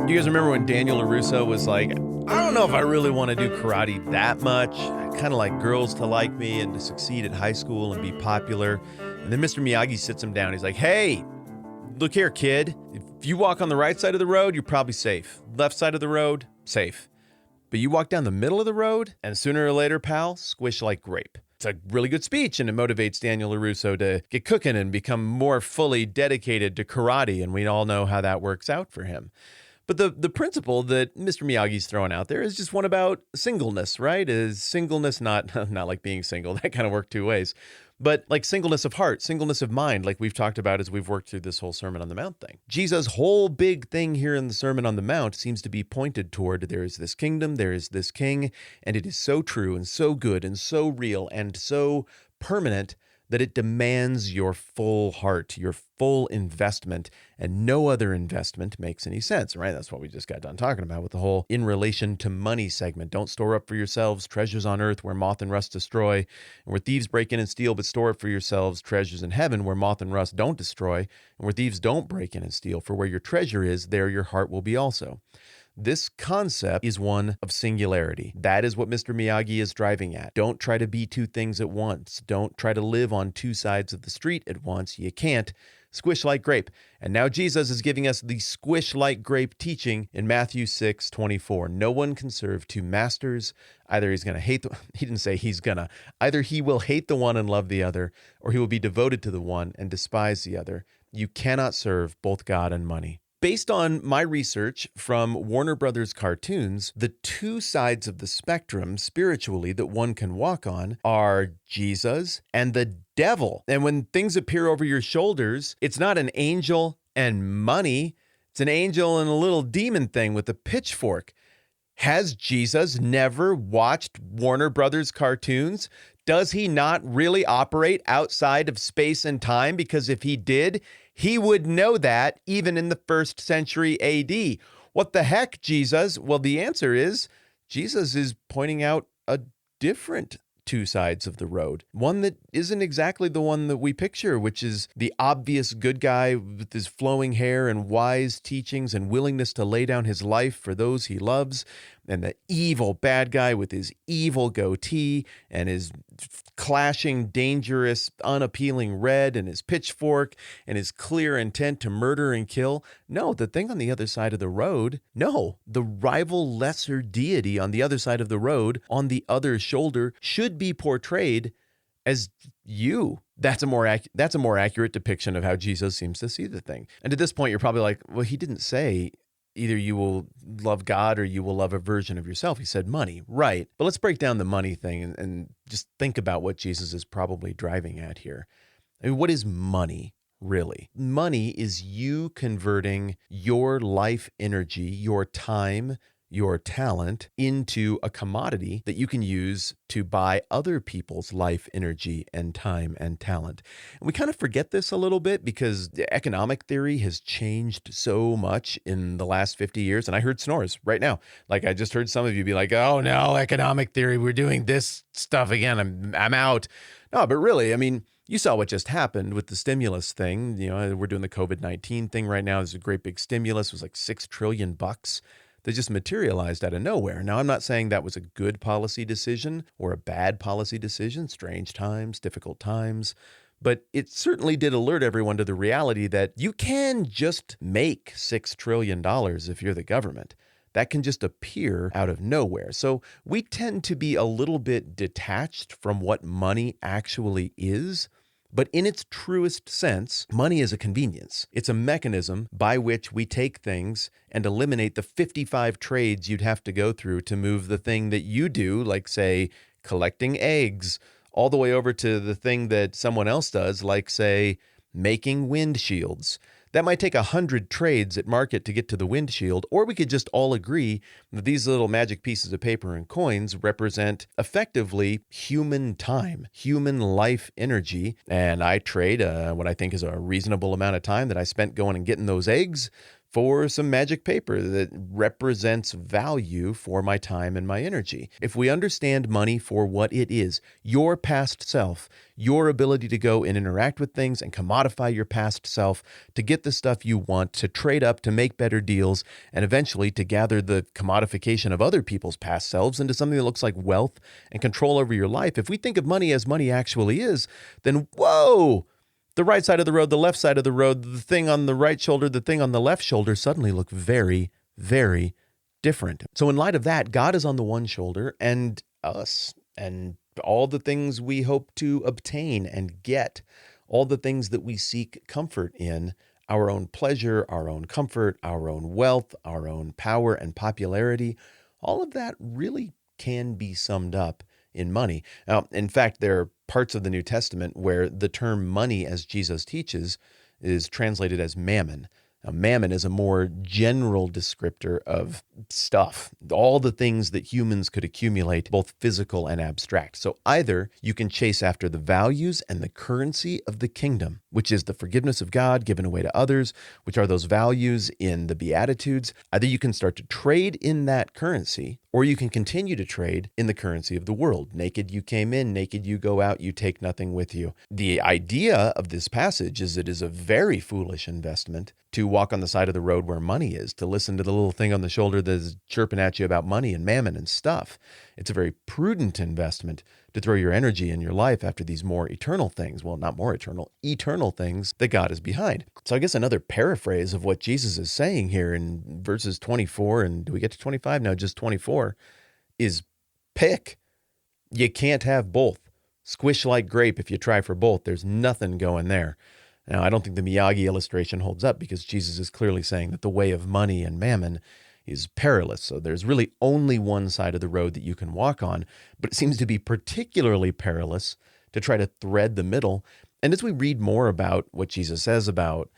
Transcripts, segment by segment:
You guys remember when Daniel LaRusso was like, I don't know if I really want to do karate that much. I kind of like girls to like me and to succeed at high school and be popular. And then Mr. Miyagi sits him down. He's like, hey, look here, kid. If you walk on the right side of the road, you're probably safe. Left side of the road, safe. But you walk down the middle of the road, and sooner or later, pal, squish like grape. It's a really good speech, and it motivates Daniel LaRusso to get cooking and become more fully dedicated to karate, and we all know how that works out for him. But the principle that Mr. Miyagi's throwing out there is just one about singleness, right? Is singleness not like being single? That kind of worked two ways. But like singleness of heart, singleness of mind, like we've talked about as we've worked through this whole Sermon on the Mount thing. Jesus' whole big thing here in the Sermon on the Mount seems to be pointed toward there is this kingdom, there is this king, and it is so true and so good and so real and so permanent that it demands your full heart, your full investment, and no other investment makes any sense, right? That's what we just got done talking about with the whole in relation to money segment. Don't store up for yourselves treasures on earth where moth and rust destroy, and where thieves break in and steal, but store up for yourselves treasures in heaven where moth and rust don't destroy, and where thieves don't break in and steal. For where your treasure is, there your heart will be also. This concept is one of singularity. That is what Mr. Miyagi is driving at. Don't try to be two things at once. Don't try to live on two sides of the street at once. You can't. Squish like grape. And now Jesus is giving us the squish like grape teaching in Matthew 6:24. No one can serve two masters. Either he's going to hate he didn't say he's gonna. Either he will hate the one and love the other, or he will be devoted to the one and despise the other. You cannot serve both God and money. Based on my research from Warner Brothers cartoons, the two sides of the spectrum spiritually that one can walk on are Jesus and the devil. And when things appear over your shoulders, it's not an angel and money. It's an angel and a little demon thing with a pitchfork. Has Jesus never watched Warner Brothers cartoons? Does he not really operate outside of space and time? Because if he did, he would know that even in the 1st century AD. What the heck, Jesus? Well, the answer is Jesus is pointing out a different two sides of the road. One that isn't exactly the one that we picture, which is the obvious good guy with his flowing hair and wise teachings and willingness to lay down his life for those he loves, and the evil bad guy with his evil goatee and his clashing, dangerous, unappealing red and his pitchfork and his clear intent to murder and kill. No, the thing on the other side of the road, no, the rival lesser deity on the other side of the road, on the other shoulder, should be portrayed as you. That's a more accurate depiction of how Jesus seems to see the thing. And at this point, you're probably like, well, he didn't say either you will love God or you will love a version of yourself. He said money, right? But let's break down the money thing and just think about what Jesus is probably driving at here. I mean, what is money, really? Money is you converting your life energy, your time, your talent into a commodity that you can use to buy other people's life energy and time and talent. And we kind of forget this a little bit because the economic theory has changed so much in the last 50 years. And I heard snores right now. Like I just heard some of you be like, oh no, economic theory, we're doing this stuff again. I'm out. No, but really, I mean, you saw what just happened with the stimulus thing. You know, we're doing the COVID-19 thing right now. There's a great big stimulus. It was like $6 trillion. They just materialized out of nowhere. Now, I'm not saying that was a good policy decision or a bad policy decision, strange times, difficult times, but it certainly did alert everyone to the reality that you can just make $6 trillion if you're the government. That can just appear out of nowhere. So we tend to be a little bit detached from what money actually is. But in its truest sense, money is a convenience. It's a mechanism by which we take things and eliminate the 55 trades you'd have to go through to move the thing that you do, like, say, collecting eggs, all the way over to the thing that someone else does, like, say, making windshields. That might take 100 trades at market to get to the windshield, or we could just all agree that these little magic pieces of paper and coins represent effectively human time, human life energy, and I trade what I think is a reasonable amount of time that I spent going and getting those eggs for some magic paper that represents value for my time and my energy. If we understand money for what it is, your past self, your ability to go and interact with things and commodify your past self to get the stuff you want, to trade up, to make better deals, and eventually to gather the commodification of other people's past selves into something that looks like wealth and control over your life. If we think of money as money actually is, then whoa! The right side of the road, the left side of the road, the thing on the right shoulder, the thing on the left shoulder suddenly look very, very different. So in light of that, God is on the one shoulder and us and all the things we hope to obtain and get, all the things that we seek comfort in, our own pleasure, our own comfort, our own wealth, our own power and popularity, all of that really can be summed up in money. Now, in fact, there are parts of the New Testament where the term money, as Jesus teaches, is translated as mammon. Now, mammon is a more general descriptor of stuff, all the things that humans could accumulate, both physical and abstract. So either you can chase after the values and the currency of the kingdom, which is the forgiveness of God given away to others, which are those values in the Beatitudes. Either you can start to trade in that currency, or you can continue to trade in the currency of the world. Naked you came in, naked you go out, you take nothing with you. The idea of this passage is it is a very foolish investment to walk on the side of the road where money is, to listen to the little thing on the shoulder that's chirping at you about money and mammon and stuff. It's a very prudent investment to throw your energy and your life after these more eternal things. Well, not more eternal things that God is behind. So I guess another paraphrase of what Jesus is saying here in verses 24, and do we get to 25? No, just 24, is pick. You can't have both. Squish like grape if you try for both. There's nothing going there. Now, I don't think the Miyagi illustration holds up because Jesus is clearly saying that the way of money and mammon is perilous. So there's really only one side of the road that you can walk on, but it seems to be particularly perilous to try to thread the middle. And as we read more about what Jesus says about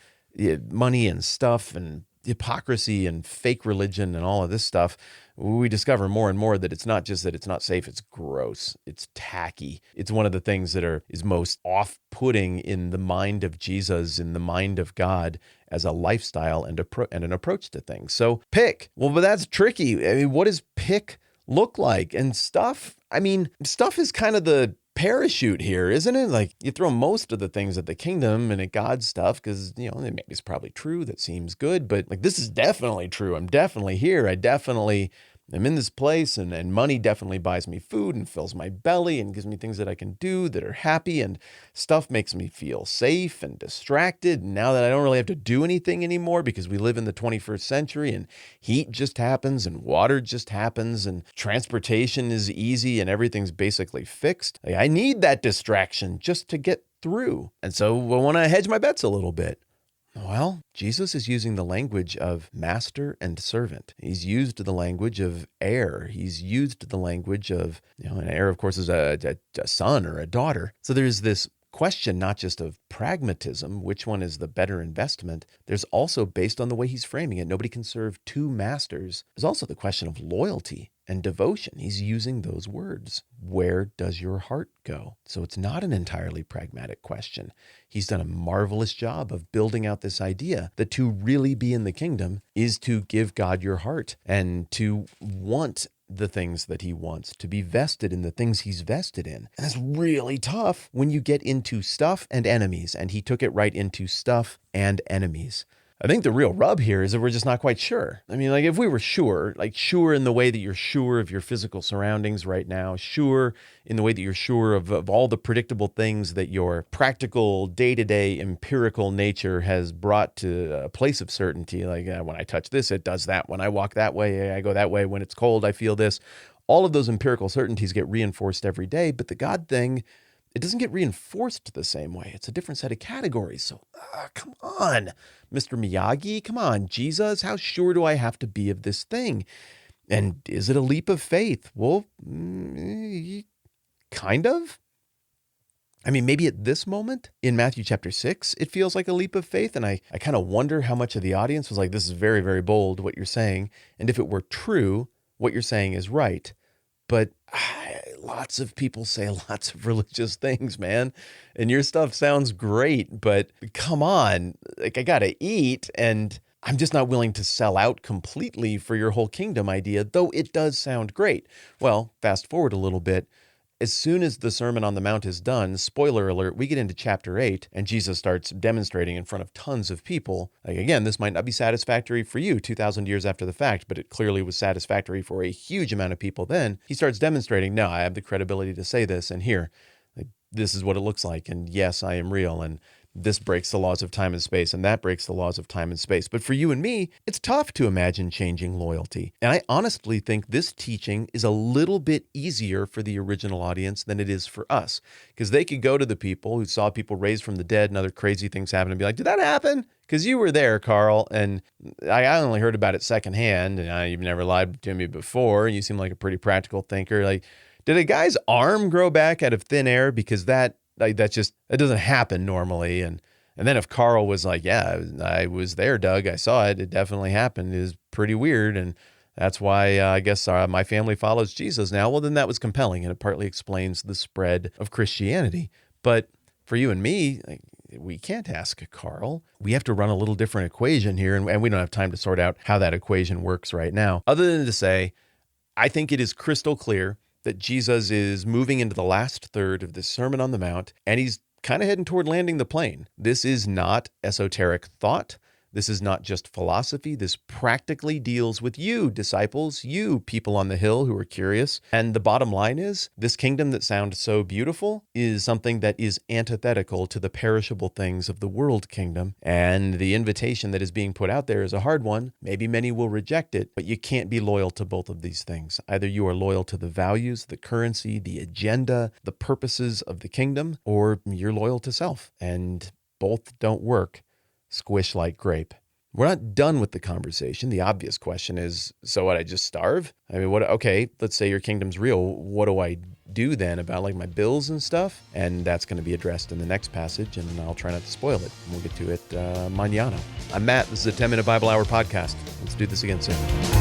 money and stuff and hypocrisy and fake religion and all of this stuff, we discover more and more that it's not just that it's not safe, it's gross, it's tacky. It's one of the things that is most off-putting in the mind of Jesus, in the mind of God, as a lifestyle and an approach to things. So pick. Well, but that's tricky. I mean, what does pick look like? And stuff, I mean, stuff is kind of the parachute here, isn't it? Like you throw most of the things at the kingdom and at God's stuff because, maybe it's probably true. That seems good. But like, this is definitely true. I'm definitely here. I definitely am in this place and money definitely buys me food and fills my belly and gives me things that I can do that are happy, and stuff makes me feel safe and distracted. And now that I don't really have to do anything anymore because we live in the 21st century and heat just happens and water just happens and transportation is easy and everything's basically fixed. Like, I need that distraction just to get through. And so I want to hedge my bets a little bit. Well, Jesus is using the language of master and servant. He's used the language of heir. He's used the language of, an heir, of course, is a son or a daughter. So there's this question not just of pragmatism, which one is the better investment. There's also, based on the way he's framing it, nobody can serve two masters. There's also the question of loyalty and devotion. He's using those words. Where does your heart go? So it's not an entirely pragmatic question. He's done a marvelous job of building out this idea that to really be in the kingdom is to give God your heart and to want the things that he wants, to be vested in the things he's vested in. And that's really tough when you get into stuff and enemies, and he took it right into stuff and enemies. I think the real rub here is that we're just not quite sure. I mean, like if we were sure, like sure in the way that you're sure of your physical surroundings right now, sure in the way that you're sure of all the predictable things that your practical, day-to-day, empirical nature has brought to a place of certainty. Like when I touch this, it does that. When I walk that way, I go that way. When it's cold, I feel this. All of those empirical certainties get reinforced every day, but the God thing, it doesn't get reinforced the same way. It's a different set of categories. So come on, Mr. Miyagi, come on, Jesus, how sure do I have to be of this thing? And is it a leap of faith? Well, kind of. I mean, maybe at this moment in Matthew chapter 6, it feels like a leap of faith. And I kind of wonder how much of the audience was like, this is very, very bold, what you're saying. And if it were true, what you're saying is right. But lots of people say lots of religious things, man. And your stuff sounds great, but come on, like I got to eat. And I'm just not willing to sell out completely for your whole kingdom idea, though it does sound great. Well, fast forward a little bit. As soon as the Sermon on the Mount is done, spoiler alert, we get into chapter 8, and Jesus starts demonstrating in front of tons of people. Like, again, this might not be satisfactory for you 2,000 years after the fact, but it clearly was satisfactory for a huge amount of people then. He starts demonstrating, no, I have the credibility to say this, and here, like, this is what it looks like, and yes, I am real, and this breaks the laws of time and space, and that breaks the laws of time and space. But for you and me, it's tough to imagine changing loyalty. And I honestly think this teaching is a little bit easier for the original audience than it is for us. Because they could go to the people who saw people raised from the dead and other crazy things happen and be like, did that happen? Because you were there, Carl, and I only heard about it secondhand, and you've never lied to me before, and you seem like a pretty practical thinker. Like, did a guy's arm grow back out of thin air? Because that doesn't happen normally. And then if Carl was like, yeah, I was there, Doug, I saw it. It definitely happened. It is pretty weird. And that's why I guess my family follows Jesus now. Well, then that was compelling. And it partly explains the spread of Christianity. But for you and me, we can't ask Carl. We have to run a little different equation here. And we don't have time to sort out how that equation works right now. Other than to say, I think it is crystal clear that Jesus is moving into the last third of this Sermon on the Mount, and he's kind of heading toward landing the plane. This is not esoteric thought. This is not just philosophy. This practically deals with you, disciples, you people on the hill who are curious. And the bottom line is, this kingdom that sounds so beautiful is something that is antithetical to the perishable things of the world kingdom. And the invitation that is being put out there is a hard one. Maybe many will reject it, but you can't be loyal to both of these things. Either you are loyal to the values, the currency, the agenda, the purposes of the kingdom, or you're loyal to self. And both don't work. Squish like Grape. We're not done with the conversation. The obvious question is, so what, I just starve? I mean, okay, let's say your kingdom's real. What do I do then about like my bills and stuff? And that's going to be addressed in the next passage, and I'll try not to spoil it. We'll get to it mañana. I'm Matt. This is a 10-Minute Bible Hour podcast. Let's do this again soon.